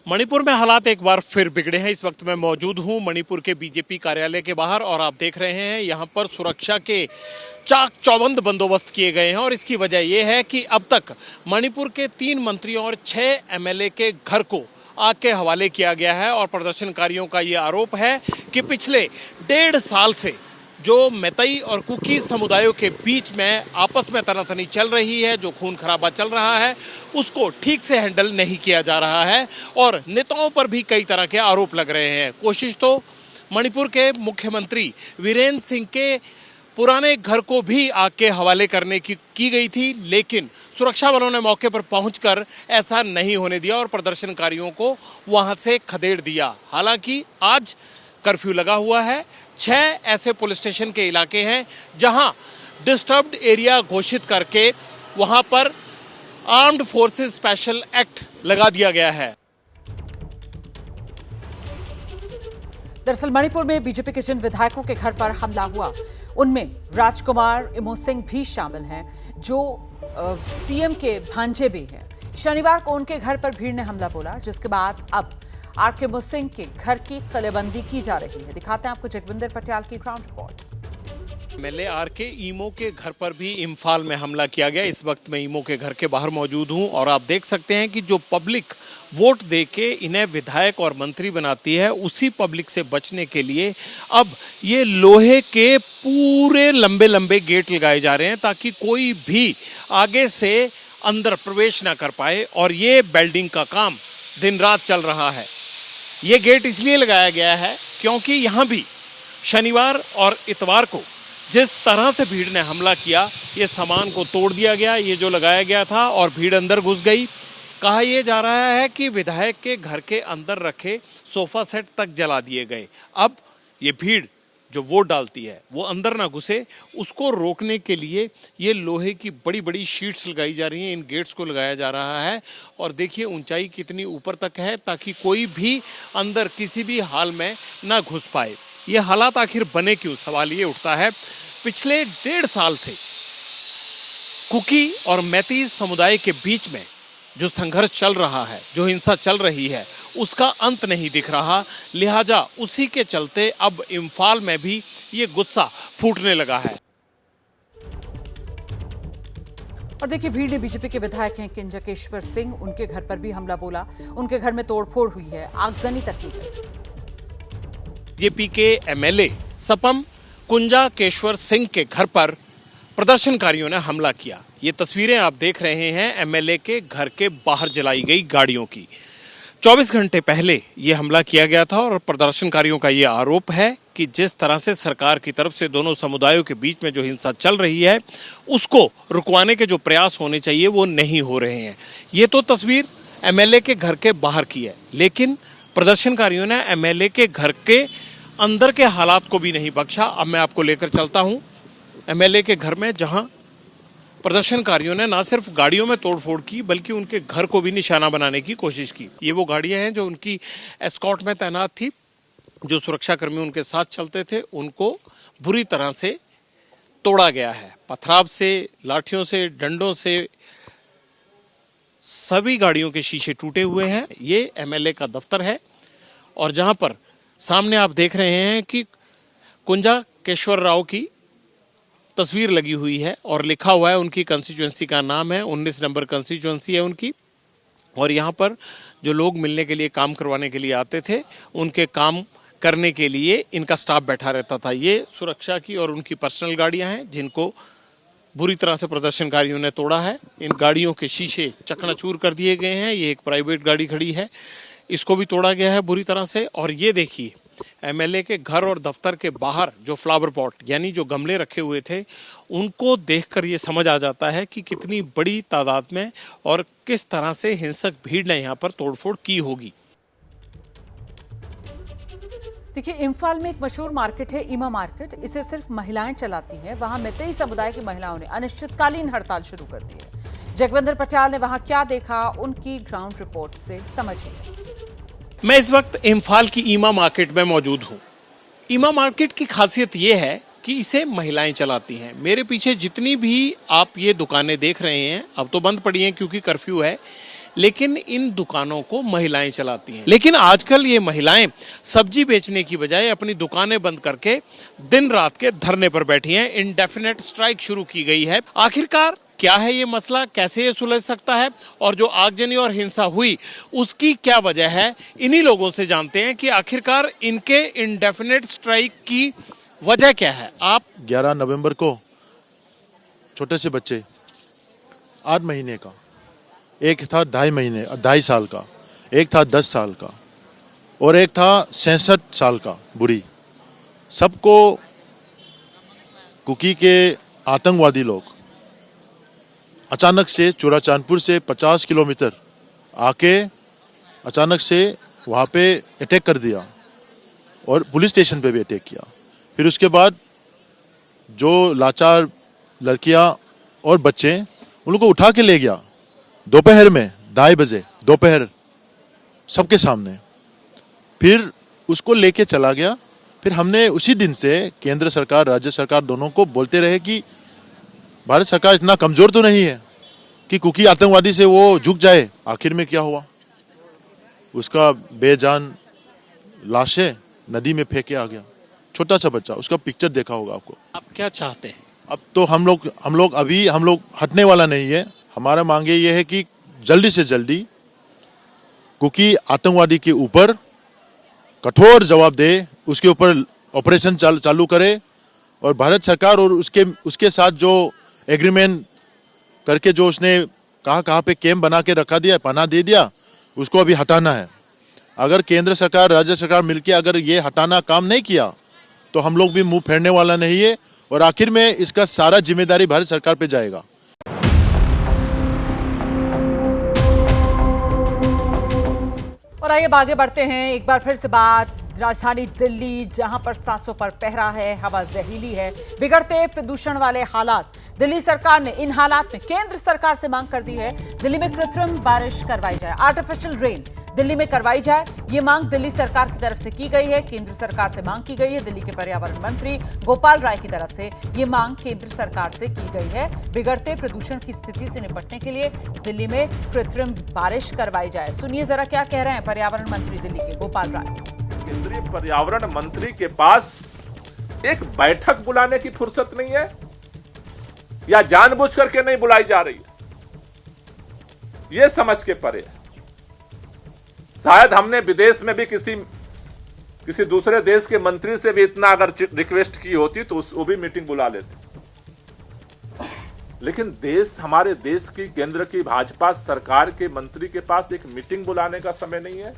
S9: मणिपुर में हालात एक बार फिर बिगड़े हैं। इस वक्त मैं मौजूद हूं मणिपुर के बीजेपी कार्यालय के बाहर और आप देख रहे हैं यहां पर सुरक्षा के चाक चौबंद बंदोबस्त किए गए हैं। और इसकी वजह यह है कि अब तक मणिपुर के 3 मंत्रियों और 6 एमएलए के घर को आग के हवाले किया गया है। और प्रदर्शनकारियों का ये आरोप है कि पिछले 1.5 साल से जो मैतई और कुकी समुदायों के बीच में आपस में तनातनी चल रही है, जो खून खराबा चल रहा है, उसको ठीक से हैंडल नहीं किया जा रहा है। और नेताओं पर भी कई तरह के आरोप लग रहे हैं। कोशिश तो मणिपुर के मुख्यमंत्री वीरेंद्र सिंह के पुराने घर को भी आग के हवाले करने की गई थी, लेकिन सुरक्षा बलों ने मौके पर पहुंचकर ऐसा नहीं होने दिया और प्रदर्शनकारियों को वहां से खदेड़ दिया। हालांकि आज कर्फ्यू लगा हुआ है। 6 ऐसे पुलिस स्टेशन के इलाके हैं जहां डिस्टर्ब्ड एरिया घोषित करके वहां पर आर्म्ड फोर्सेस स्पेशल एक्ट लगा दिया गया है।
S1: दरअसल मणिपुर में बीजेपी के जिन विधायकों के घर पर हमला हुआ उनमें राजकुमार इमोसिंग भी शामिल हैं, जो सीएम के भांजे भी हैं। शनिवार को उनके घर पर भीड़ ने हमला बोला, जिसके बाद अब आरके मुसिंग के घर की किलेबंदी की जा रही है। दिखाते हैं आपको जगविंदर पटियाल की ग्राउंड रिपोर्ट।
S9: एमएलए आरके ईमो के घर पर भी इम्फाल में हमला किया गया। इस वक्त मैं ईमो के घर के बाहर मौजूद हूं और आप देख सकते हैं कि जो पब्लिक वोट देके इन्हें विधायक और मंत्री बनाती है, उसी पब्लिक से बचने के लिए अब ये लोहे के पूरे लंबे लंबे गेट लगाए जा रहे हैं ताकि कोई भी आगे से अंदर प्रवेश ना कर पाए। और ये बिल्डिंग का काम दिन रात चल रहा है। ये गेट इसलिए लगाया गया है क्योंकि यहाँ भी शनिवार और इतवार को जिस तरह से भीड़ ने हमला किया, ये सामान को तोड़ दिया गया, ये जो लगाया गया था, और भीड़ अंदर घुस गई। कहा यह जा रहा है कि विधायक के घर के अंदर रखे सोफा सेट तक जला दिए गए। अब ये भीड़ जो वोट डालती है वो अंदर ना घुसे, उसको रोकने के लिए ये लोहे की बड़ी बड़ी शीट्स लगाई जा रही हैं, इन गेट्स को लगाया जा रहा है। और देखिए ऊंचाई कितनी ऊपर तक है ताकि कोई भी अंदर किसी भी हाल में ना घुस पाए। ये हालात आखिर बने क्यों, सवाल ये उठता है। पिछले 1.5 साल से कुकी और मैती समुदाय के बीच में जो संघर्ष चल रहा है, जो हिंसा चल रही है, उसका अंत नहीं दिख रहा। लिहाजा उसी के चलते अब इम्फाल में भी ये गुस्सा फूटने लगा है।
S1: और देखिए, भीड़ ने बीजेपी के विधायक हैं किंजकेश्वर सिंह, उनके घर पर भी हमला बोला, उनके घर में तोड़फोड़ हुई है, आगजनी तक की गई।
S9: बीजेपी के एमएलए सपम कुंजाकेश्वर सिंह के घर पर प्रदर्शनकारियों ने हमला किया। ये तस्वीरें आप देख रहे हैं एमएलए के घर के बाहर जलाई गई गाड़ियों की। 24 घंटे पहले ये हमला किया गया था और प्रदर्शनकारियों का ये आरोप है कि जिस तरह से सरकार की तरफ से दोनों समुदायों के बीच में जो हिंसा चल रही है, उसको रुकवाने के जो प्रयास होने चाहिए वो नहीं हो रहे हैं। ये तो तस्वीर एमएलए के घर के बाहर की है, लेकिन प्रदर्शनकारियों ने एमएलए के घर के अंदर के हालात को भी नहीं बख्शा। अब मैं आपको लेकर चलता हूं एमएलए के घर में, जहां प्रदर्शनकारियों ने ना सिर्फ गाड़ियों में तोड़फोड़ की बल्कि उनके घर को भी निशाना बनाने की कोशिश की। ये वो गाड़ियां हैं जो उनकी एस्कॉर्ट में तैनात थी, जो सुरक्षाकर्मी उनके साथ चलते थे, उनको बुरी तरह से तोड़ा गया है। पथराव से, लाठियों से, डंडों से सभी गाड़ियों के शीशे टूटे हुए हैं। ये एमएलए का दफ्तर है और जहां पर सामने आप देख रहे हैं कि कुंजाकेश्वर राव की तस्वीर लगी हुई है और लिखा हुआ है, उनकी कंस्टिट्यूएंसी का नाम है, 19 नंबर कंस्टिट्यूएंसी है उनकी। और यहाँ पर जो लोग मिलने के लिए, काम करवाने के लिए आते थे, उनके काम करने के लिए इनका स्टाफ बैठा रहता था। ये सुरक्षा की और उनकी पर्सनल गाड़ियाँ हैं जिनको बुरी तरह से प्रदर्शनकारियों ने तोड़ा है। इन गाड़ियों के शीशे चकनाचूर कर दिए गए हैं। ये एक प्राइवेट गाड़ी खड़ी है, इसको भी तोड़ा गया है बुरी तरह से। और ये देखिए एमएलए के घर और दफ्तर के बाहर जो फ्लावर पॉट यानी जो गमले रखे हुए थे, उनको देखकर ये समझ आ जाता है कि कितनी बड़ी तादाद में और किस तरह से हिंसक भीड़ ने यहाँ पर तोड़फोड़ की होगी।
S1: देखिए, इम्फाल में एक मशहूर मार्केट है ईमा मार्केट, इसे सिर्फ महिलाएं चलाती हैं। वहां मैतेई समुदाय की महिलाओं ने अनिश्चितकालीन हड़ताल शुरू कर दी है। जगविंदर पटियाल ने वहां क्या देखा, उनकी ग्राउंड रिपोर्ट से समझिए।
S9: मैं इस वक्त इम्फाल की ईमा मार्केट में मौजूद हूँ। ईमा मार्केट की खासियत ये है कि इसे महिलाएं चलाती हैं। मेरे पीछे जितनी भी आप ये दुकानें देख रहे हैं, अब तो बंद पड़ी हैं क्योंकि कर्फ्यू है, लेकिन इन दुकानों को महिलाएं चलाती हैं। लेकिन आजकल ये महिलाएं सब्जी बेचने की बजाय अपनी दुकानें बंद करके दिन रात के धरने पर बैठी हैं। इंडेफिनेट स्ट्राइक शुरू की गई है। आखिरकार क्या है ये मसला, कैसे ये सुलझ सकता है और जो आगजनी और हिंसा हुई उसकी क्या वजह है, इन्हीं लोगों से जानते हैं कि आखिरकार इनके इंडेफिनेट स्ट्राइक की वजह क्या है। आप
S10: 11 नवंबर को छोटे से बच्चे 8 महीने का, एक था 2.5 साल का, एक था 10 साल का और एक था 66 साल का बुढ़ी, सबको कुकी के आतंकवादी लोग अचानक से चूड़ाचांदपुर से 50 किलोमीटर आके अचानक से वहाँ पे अटैक कर दिया और पुलिस स्टेशन पे भी अटैक किया। फिर उसके बाद जो लाचार लड़कियाँ और बच्चे, उन लोगों को उठा के ले गया दोपहर में 2:30 बजे दोपहर सबके सामने, फिर उसको लेके चला गया। फिर हमने उसी दिन से केंद्र सरकार, राज्य सरकार दोनों को बोलते रहे कि भारत सरकार इतना कमजोर तो नहीं है कि कुकी आतंकवादी से वो झुक जाए। आखिर में क्या हुआ, उसका बेजान लाशें नदी में फेंके आ गया, छोटा सा बच्चा, उसका पिक्चर देखा होगा आपको।
S9: आप क्या चाहते हैं?
S10: अब तो हम लोग हटने वाला नहीं है। हमारा मांगे ये है कि जल्दी से जल्दी कुकी आतंकवादी के ऊपर कठोर जवाब दे, उसके ऊपर ऑपरेशन चालू करे और भारत सरकार और उसके साथ जो एग्रीमेंट करके जो उसने कहाँ पे कैंप बना के रखा दिया, पनाह दे दिया, उसको अभी हटाना है। अगर केंद्र सरकार राज्य सरकार मिलकर अगर ये हटाना काम नहीं किया तो हम लोग भी मुंह फेरने वाला नहीं है और आखिर में इसका सारा जिम्मेदारी भारत सरकार पे जाएगा।
S1: और आइए आगे बढ़ते हैं। एक बार फिर से बात राजधानी दिल्ली, जहां पर सांसों पर पहरा है, हवा जहरीली है, बिगड़ते प्रदूषण वाले हालात। दिल्ली सरकार ने इन हालात में केंद्र सरकार से मांग कर दी है दिल्ली में कृत्रिम बारिश करवाई जाए, आर्टिफिशियल रेन दिल्ली में करवाई जाए। ये मांग दिल्ली सरकार की तरफ से की गई है, केंद्र सरकार से मांग की गई है। दिल्ली के पर्यावरण मंत्री गोपाल राय की तरफ से ये मांग केंद्र सरकार से की गई है। बिगड़ते प्रदूषण की स्थिति से निपटने के लिए दिल्ली में कृत्रिम बारिश करवाई जाए। सुनिए जरा क्या कह रहे हैं पर्यावरण मंत्री दिल्ली के गोपाल राय।
S11: केंद्रीय पर्यावरण मंत्री के पास एक बैठक बुलाने की फुर्सत नहीं है या जानबूझ करके नहीं बुलाई जा रही है, यह समझ के परे है। शायद हमने विदेश में भी किसी दूसरे देश के मंत्री से भी इतना अगर रिक्वेस्ट की होती तो वो भी मीटिंग बुला लेते, लेकिन हमारे देश की केंद्र की भाजपा सरकार के मंत्री के पास एक मीटिंग बुलाने का समय नहीं है।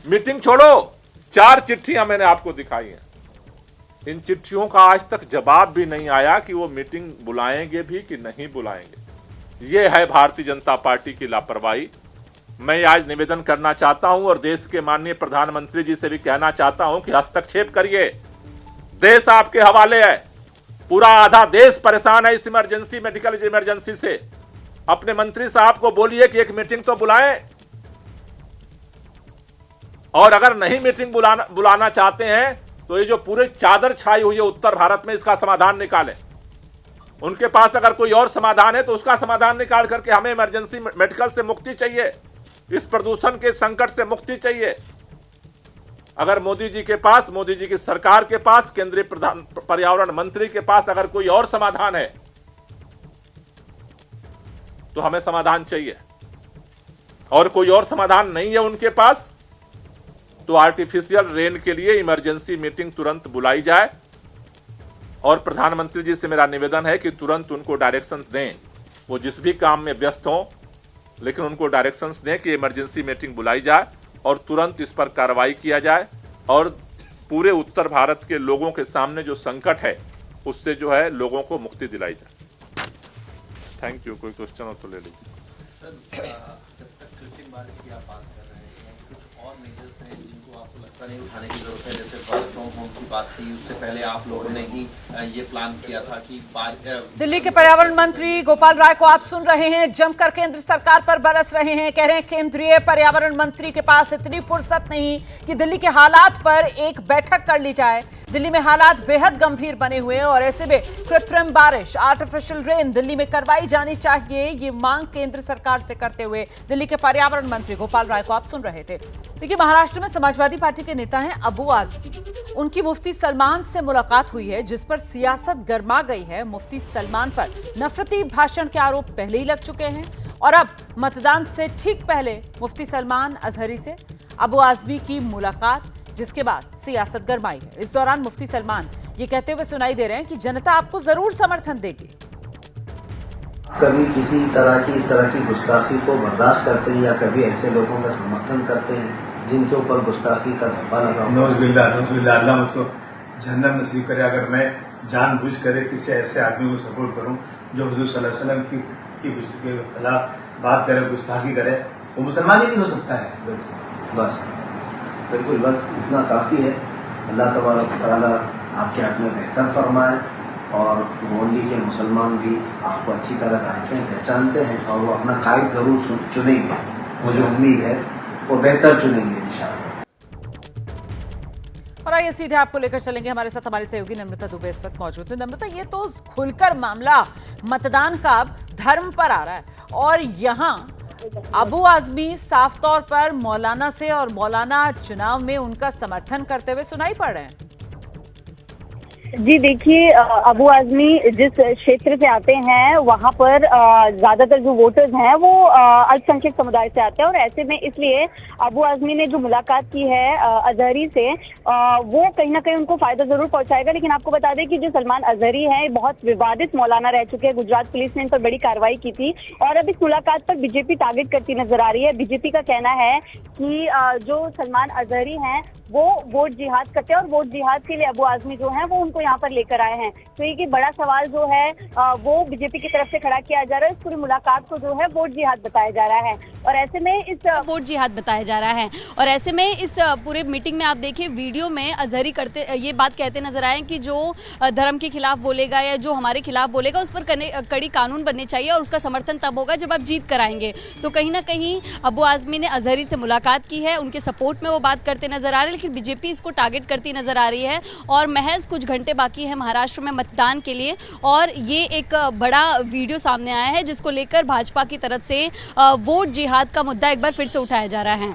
S11: मीटिंग छोड़ो, 4 चिट्ठियां मैंने आपको दिखाई हैं, इन चिट्ठियों का आज तक जवाब भी नहीं आया कि वो मीटिंग बुलाएंगे भी कि नहीं बुलाएंगे। ये है भारतीय जनता पार्टी की लापरवाही। मैं आज निवेदन करना चाहता हूं और देश के माननीय प्रधानमंत्री जी से भी कहना चाहता हूं कि हस्तक्षेप करिए। देश आपके हवाले है, पूरा आधा देश परेशान है इस इमरजेंसी, मेडिकल इमरजेंसी से। अपने मंत्री साहब को बोलिए कि एक मीटिंग तो बुलाएं, और अगर नहीं मीटिंग बुलाना चाहते हैं तो ये जो पूरी चादर छाई हुई है उत्तर भारत में, इसका समाधान निकालें। उनके पास अगर कोई और समाधान है तो उसका समाधान निकाल करके हमें इमरजेंसी मेडिकल से मुक्ति चाहिए, इस प्रदूषण के संकट से मुक्ति चाहिए। अगर मोदी जी के पास, मोदी जी की सरकार के पास, केंद्रीय पर्यावरण मंत्री के पास अगर कोई और समाधान है तो हमें समाधान चाहिए, और कोई और समाधान नहीं है उनके पास तो आर्टिफिशियल रेन के लिए इमरजेंसी मीटिंग तुरंत बुलाई जाए। और प्रधानमंत्री जी से मेरा निवेदन है कि तुरंत उनको डायरेक्शंस दें, वो जिस भी काम में व्यस्त हों, लेकिन उनको डायरेक्शंस दें कि इमरजेंसी मीटिंग बुलाई जाए और तुरंत इस पर कार्रवाई किया जाए और पूरे उत्तर भारत के लोगों के सामने जो संकट है उससे जो है लोगों को मुक्ति दिलाई जाए। Thank you. कोई क्वेश्चन हो तो ले लीजिए।
S12: नहीं उठाने की जरूरत है, जैसे वर्क फ्रॉम होम की बात थी, उससे पहले आप लोगों ने ही ये प्लान किया था कि
S1: दिल्ली के पर्यावरण मंत्री गोपाल राय को आप सुन रहे हैं, जमकर केंद्र सरकार पर बरस रहे हैं। कह रहे हैं केंद्रीय पर्यावरण मंत्री के पास इतनी फुर्सत नहीं कि दिल्ली के हालात पर एक बैठक कर ली जाए। दिल्ली में हालात बेहद गंभीर बने हुए हैं और ऐसे में कृत्रिम बारिश, आर्टिफिशियल रेन दिल्ली में करवाई जानी चाहिए, ये मांग केंद्र सरकार से करते हुए दिल्ली के पर्यावरण मंत्री गोपाल राय को आप सुन रहे थे। देखिए, महाराष्ट्र में समाजवादी पार्टी के नेता हैं अबू आजमी, उनकी मुफ्ती सलमान से मुलाकात हुई है जिस पर सियासत गर्मा गई है। मुफ्ती सलमान पर नफरती भाषण के आरोप पहले ही लग चुके हैं और अब मतदान से ठीक पहले मुफ्ती सलमान अजहरी से अबू आजमी की मुलाकात, जिसके बाद सियासत गरमाई है। इस दौरान मुफ्ती सलमान ये कहते हुए सुनाई दे रहे हैं कि जनता आपको जरूर समर्थन देगी।
S2: कभी किसी तरह की इस तरह की गुस्ताखी को बर्दाश्त करते हैं या कभी ऐसे लोगों का समर्थन करते हैं जिनके ऊपर गुस्ताखी का धब्बा लगा।
S13: नौज़बिल्लाह अल्लाह मुझको जहन्नम नसीब करे अगर मैं जानबूझ कर किसी ऐसे आदमी को सपोर्ट करूं जो हुजूर सल्लल्लाहु अलैहि वसल्लम की के खिलाफ बात करे, गुस्ताखी करे, वो मुसलमान ही नहीं हो सकता है।
S2: बस बिल्कुल, बस इतना काफ़ी है। अल्लाह तबारक व तआला आपके हक में बेहतर फरमाए और मोहल्ली के मुसलमान भी आपको अच्छी तरह जानते हैं, पहचानते हैं और वो अपना कायद ज़रूर चुनेंगे। मुझे उम्मीद है वो बेहतर चुनेंगे इंशाअल्लाह।
S1: और आइए सीधे आपको लेकर चलेंगे, हमारे साथ हमारी सहयोगी नम्रता दुबे इस वक्त मौजूद है। नम्रता, ये तो खुलकर मामला मतदान का धर्म पर आ रहा है और यहाँ अबू आजमी साफ तौर पर मौलाना से और मौलाना चुनाव में उनका समर्थन करते हुए सुनाई पड़ रहे हैं।
S14: जी देखिए, अबू आजमी जिस क्षेत्र से आते हैं वहां पर ज्यादातर जो वोटर्स हैं वो अल्पसंख्यक समुदाय से आते हैं, और ऐसे में इसलिए अबू आजमी ने जो मुलाकात की है अजहरी से वो कहीं ना कहीं उनको फायदा जरूर पहुंचाएगा। लेकिन आपको बता दें कि जो सलमान अजहरी हैं बहुत विवादित मौलाना रह चुके हैं। गुजरात पुलिस ने इन पर बड़ी कार्रवाई की थी और अब इस मुलाकात पर बीजेपी टारगेट करती नजर आ रही है। बीजेपी का कहना है कि जो सलमान अजहरी हैं वो वोट जिहाद करते हैं और वोट जिहाद के लिए अबू आजमी जो है वो उनको यहाँ पर लेकर आए हैं। तो ये बड़ा सवाल जो है वो बीजेपी की तरफ से खड़ा किया जा रहा है। इस पूरी मुलाकात को जो है वोट जिहाद बताया जा रहा है और ऐसे में इस
S15: वोट जिहाद बताया जा रहा है और ऐसे में इस पूरे मीटिंग में आप देखिए वीडियो में अजहरी करते ये बात कहते नजर आए कि जो धर्म के खिलाफ बोलेगा या जो हमारे खिलाफ बोलेगा उस पर कड़ी कानून बनने चाहिए और उसका समर्थन तब होगा जब आप जीत कर आएंगे। तो कहीं ना कहीं अबू आजमी ने अजहरी से मुलाकात की है, उनके सपोर्ट में वो बात करते नजर आ रहे हैं, लेकिन बीजेपी इसको टारगेट करती नजर आ रही है और महज कुछ घंटे बाकी है महाराष्ट्र में मतदान के लिए और ये एक बड़ा वीडियो सामने आया है जिसको लेकर भाजपा की तरफ से वोट जिहाद का मुद्दा एक बार फिर से उठाया जा रहा है।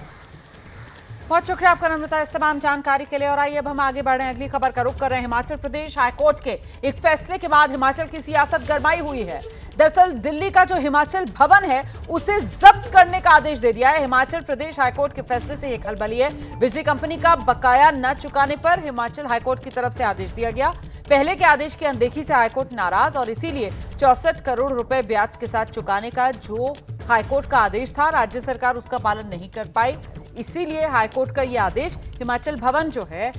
S1: बहुत शुक्रिया आपका नम्रता इस तमाम जानकारी के लिए। और आइए अब हम आगे बढ़े, अगली खबर का रुख कर रहे हैं। हिमाचल प्रदेश हाईकोर्ट के एक फैसले के बाद हिमाचल की सियासत गरमाई हुई है। दरअसल दिल्ली का जो हिमाचल भवन है उसे जब्त करने का आदेश दे दिया है। हिमाचल प्रदेश हाईकोर्ट के फैसले से ये खलबली है। बिजली कंपनी का बकाया न चुकाने पर हिमाचल हाईकोर्ट की तरफ से आदेश दिया गया। पहले के आदेश की अनदेखी से हाईकोर्ट नाराज और इसीलिए 64 करोड़ रुपए ब्याज के साथ चुकाने का जो हाईकोर्ट का आदेश था राज्य सरकार उसका पालन नहीं कर पाई। इसीलिए हाईकोर्ट का यह आदेश हिमाचल भवन जो है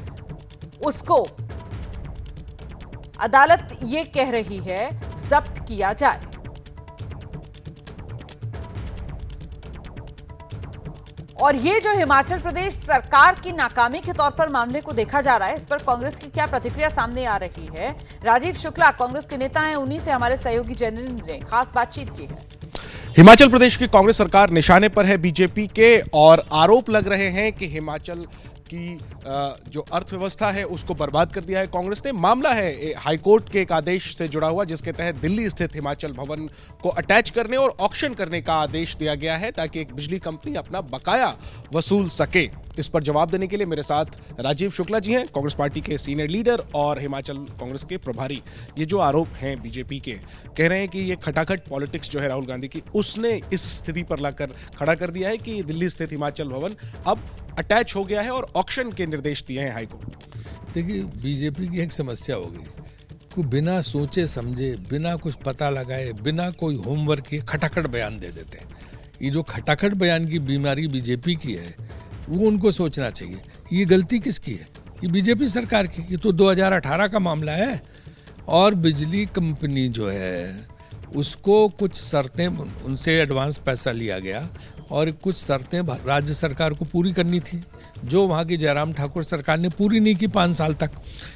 S1: उसको अदालत ये कह रही है जब्त किया जाए। और ये जो हिमाचल प्रदेश सरकार की नाकामी के तौर पर मामले को देखा जा रहा है, इस पर कांग्रेस की क्या प्रतिक्रिया सामने आ रही है। राजीव शुक्ला कांग्रेस के नेता हैं, उन्हीं से हमारे सहयोगी जयेंद्र ने खास बातचीत की है।
S9: हिमाचल प्रदेश की कांग्रेस सरकार निशाने पर है बीजेपी के और आरोप लग रहे हैं कि हिमाचल की जो अर्थव्यवस्था है उसको बर्बाद कर दिया है कांग्रेस ने। मामला है हाईकोर्ट के एक आदेश से जुड़ा हुआ जिसके तहत दिल्ली स्थित हिमाचल भवन को अटैच करने और ऑक्शन करने का आदेश दिया गया है ताकि एक बिजली कंपनी अपना बकाया वसूल सके। इस पर जवाब देने के लिए मेरे साथ राजीव शुक्ला जी हैं, कांग्रेस पार्टी के सीनियर लीडर और हिमाचल कांग्रेस के प्रभारी। ये जो आरोप हैं बीजेपी के, कह रहे हैं कि ये खटाखट पॉलिटिक्स जो है राहुल गांधी की उसने इस स्थिति पर लाकर खड़ा कर दिया है कि दिल्ली स्थित हिमाचल भवन अब अटैच हो गया है और ऑक्शन के निर्देश दिए हैं हाईकोर्ट।
S16: देखिए, बीजेपी की एक समस्या होगी कि बिना सोचे समझे, बिना कुछ पता लगाए, बिना कोई होमवर्क के खटाखट बयान दे देते हैं। ये जो खटाखट बयान की बीमारी बीजेपी की है वो उनको सोचना चाहिए। ये गलती किसकी है? ये बीजेपी सरकार की। ये तो 2018 का मामला है और बिजली कंपनी जो है उसको कुछ शर्तें, उनसे एडवांस पैसा लिया गया और कुछ शर्तें राज्य सरकार को पूरी करनी थी जो वहाँ की जयराम ठाकुर सरकार ने पूरी नहीं की 5 साल तक।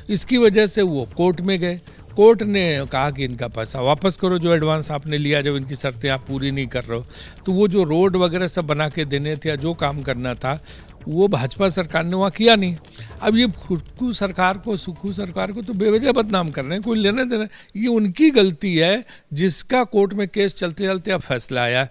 S16: इसकी वजह से वो कोर्ट में गए। कोर्ट ने कहा कि इनका पैसा वापस करो जो एडवांस आपने लिया, जब इनकी शर्तें आप पूरी नहीं कर रहे हो। तो वो जो रोड वगैरह सब बना के देने थे, जो काम करना था वो भाजपा सरकार ने वहाँ किया नहीं। अब ये सुक्खू सरकार को तो बेवजह बदनाम कर रहे हैं, कोई लेने देना। ये उनकी गलती है जिसका कोर्ट में केस चलते चलते अब फैसला आया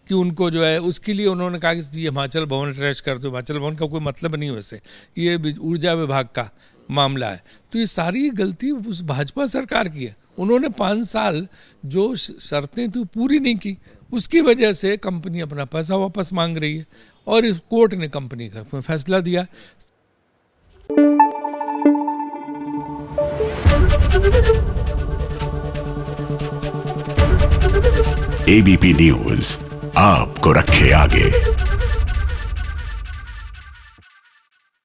S16: कि उनको जो है उसके लिए उन्होंने कहा कि ये हिमाचल भवन अटैच कर दो। हिमाचल भवन का कोई मतलब नहीं वैसे, ये ऊर्जा विभाग का मामला है। तो ये सारी गलती उस भाजपा सरकार की है। उन्होंने 5 साल जो शर्तें थी पूरी नहीं की, उसकी वजह से कंपनी अपना पैसा वापस मांग रही है और इस कोर्ट ने कंपनी का फैसला दिया।
S17: एबीपी न्यूज आपको रखे आगे।